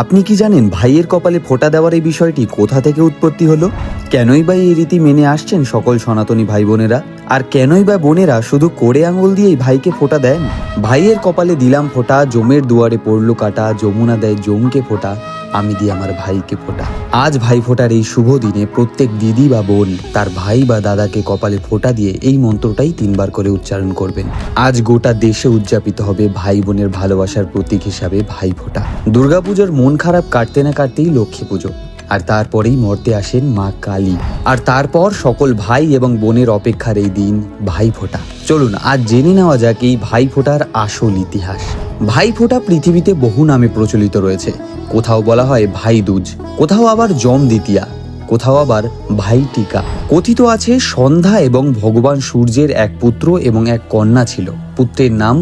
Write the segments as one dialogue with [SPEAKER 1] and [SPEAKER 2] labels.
[SPEAKER 1] আপনি কি জানেন ভাইয়ের কপালে ফোঁটা দেওয়ার এই বিষয়টি কোথা থেকে উৎপত্তি হলো? কেনই বা এই রীতি মেনে আসছেন সকল সনাতনী ভাই বোনেরা? আর কেনই বা বোনেরা শুধু কোড়ে আঙুল দিয়েই ভাইকে ফোঁটা দেন? ভাইয়ের কপালে দিলাম ফোঁটা, জমের দুয়ারে পড়লো কাটা, যমুনা দেয় জমকে ফোঁটা, আমি দিই আমার ভাইকে ফোঁটা। আজ ভাই ফোঁটার এই শুভ দিনে প্রত্যেক দিদি বা বোন তার ভাই বা দাদাকে কপালে ফোঁটা দিয়ে এই মন্ত্রটাই 3 বার করে উচ্চারণ করবেন। আজ গোটা দেশে উদযাপিত হবে ভাই বোনের ভালোবাসার প্রতীক হিসাবে ভাই ফোঁটা। দুর্গাপুজোর মন খারাপ কাটতে না কাটতেই লক্ষ্মী পুজো, আর তারপরেই মর্তে আসেন মা কালী, আর তারপর সকল ভাই এবং বোনের অপেক্ষার এই দিন ভাই ফোঁটা। চলুন আজ জেনে নেওয়া যাক এই ভাই ফোঁটার আসল ইতিহাস। ভাই ফোঁটা পৃথিবীতে বহু নামে প্রচলিত রয়েছে। কোথাও বলা হয় ভাই দুজ, কোথাও আবার জম দ্বিতীয়া, কোথাও আবার ভাই টিকা। কথিত আছে সন্ধ্যা এবং ভগবান সূর্যের এক পুত্র এবং এক কন্যা ছিল। পুত্রের নাম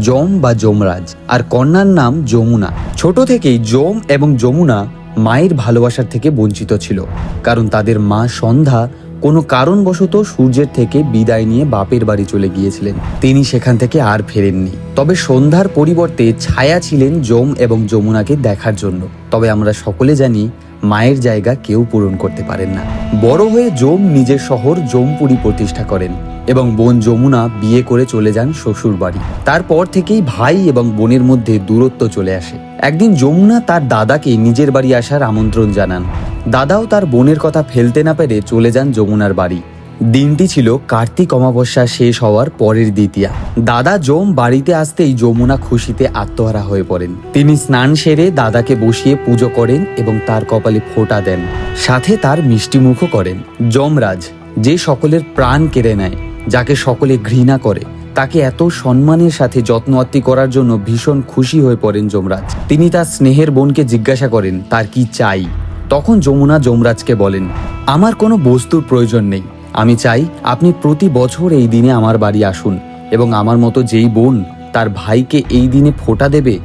[SPEAKER 1] যম বা যমরাজ আর কন্যার নাম যমুনা। ছোট থেকেই যম এবং যমুনা মায়ের ভালোবাসার থেকে বঞ্চিত ছিল, কারণ তাদের মা সন্ধ্যা কোনো কারণবশত সূর্যের থেকে বিদায় নিয়ে বাপের বাড়ি চলে গিয়েছিলেন। তিনি সেখান থেকে আর ফেরেননি। তবে সন্ধ্যার পরিবর্তে ছায়া ছিলেন যম এবং যমুনাকে দেখার জন্য। তবে আমরা সকলে জানি মায়ের জায়গা কেউ পূরণ করতে পারেন না। বড় হয়ে যম নিজের শহর যমপুরী প্রতিষ্ঠা করেন এবং বোন যমুনা বিয়ে করে চলে যান শ্বশুর বাড়ি। তারপর থেকেই ভাই এবং বোনের মধ্যে দূরত্ব চলে আসে। একদিন যমুনা তার দাদাকে নিজের বাড়ি আসার আমন্ত্রণ জানান। দাদাও তার বোনের কথা ফেলতে না পেরে চলে যান যমুনার বাড়ি। দিনটি ছিল কার্তিক অমাবস্যা শেষ হওয়ার পরের দ্বিতীয়া। দাদা যম বাড়িতে আসতেই যমুনা খুশিতে আত্মহারা হয়ে পড়েন। তিনি স্নান সেরে দাদাকে বসিয়ে পুজো করেন এবং তার কপালে ফোঁটা দেন, সাথে তার মিষ্টিমুখও করেন। যমরাজ, যে সকলের প্রাণ কেড়ে নেয়, যাকে সকলে ঘৃণা করে, তাকে এত সম্মানের সাথে যত্ন আত্তি করার জন্য ভীষণ খুশি হয়ে পড়েন যমরাজ। তিনি তার স্নেহের বোনকে জিজ্ঞাসা করেন তার কি চাই। তখন যমুনা যমরাজকে বলেন, আমার কোনো বস্তুর প্রয়োজন নেই, আমি চাই আপনি প্রতি বছর এই দিনে আমার বাড়ি আসুন এবং আমার মতো যেই বোন তার ভাইকে এই দিনে ফোঁটা দেবে,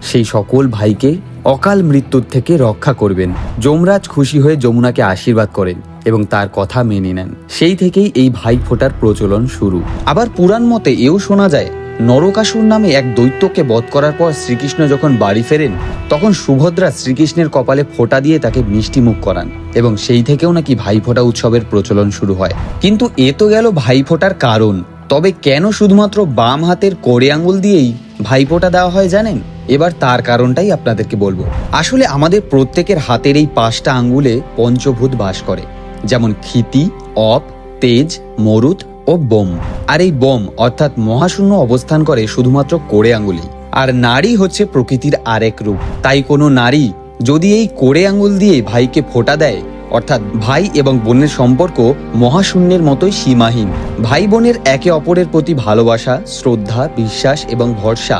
[SPEAKER 1] সেই সকল ভাইকে অকাল মৃত্যুর থেকে রক্ষা করবেন। যমরাজ খুশি হয়ে যমুনাকে আশীর্বাদ করেন এবং তার কথা মেনে নেন। সেই থেকেই এই ভাই ফোঁটার প্রচলন শুরু। আবার পুরাণ মতে এও শোনা যায়, নরকাসুর নামে এক দৈত্যকে বধ করার পর শ্রীকৃষ্ণ যখন বাড়ি ফেরেন, তখন সুভদ্রা শ্রীকৃষ্ণের কপালে ফোঁটা দিয়ে তাকে মিষ্টি মুখ করান এবং সেই থেকেও নাকি ভাইফোঁটা উৎসবের প্রচলন শুরু হয়। কিন্তু এ তো গেল ভাইফোঁটার কারণ। তবে কেন শুধুমাত্র বাম হাতের কোড়ে আঙুল দিয়েই ভাইফোঁটা দেওয়া হয় জানেন? এবার তার কারণটাই আপনাদেরকে বলবো। আসলে আমাদের প্রত্যেকের হাতের এই 5টা আঙ্গুলে পঞ্চভূত বাস করে, যেমন ক্ষিতি, অপ, তেজ, মরুত ও বোম। আর এই বোম অর্থাৎ মহাশূন্য অবস্থান করে শুধুমাত্র কোড়ে আঙ্গুলেই। আর নারী হচ্ছে প্রকৃতির আরেক রূপ। তাই কোনো নারী যদি এই কোড়ে আঙ্গুল দিয়ে ভাইকে ফোঁটা দেয়, অর্থাৎ ভাই এবং বোনের সম্পর্ক মহাশূন্যের মতোই সীমাহীন। ভাই বোনের একে অপরের প্রতি ভালোবাসা, শ্রদ্ধা, বিশ্বাস এবং ভরসা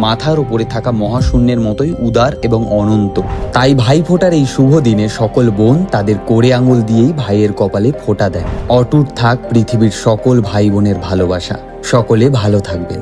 [SPEAKER 1] মাথার উপরে থাকা মহাশূন্যের মতোই উদার এবং অনন্ত। তাই ভাই ফোঁটার এই শুভ দিনে সকল বোন তাদের কোড়ে আঙুল দিয়েই ভাইয়ের কপালে ফোঁটা দেয়। অটুট থাক পৃথিবীর সকল ভাই বোনের ভালোবাসা। সকলে ভালো থাকবেন।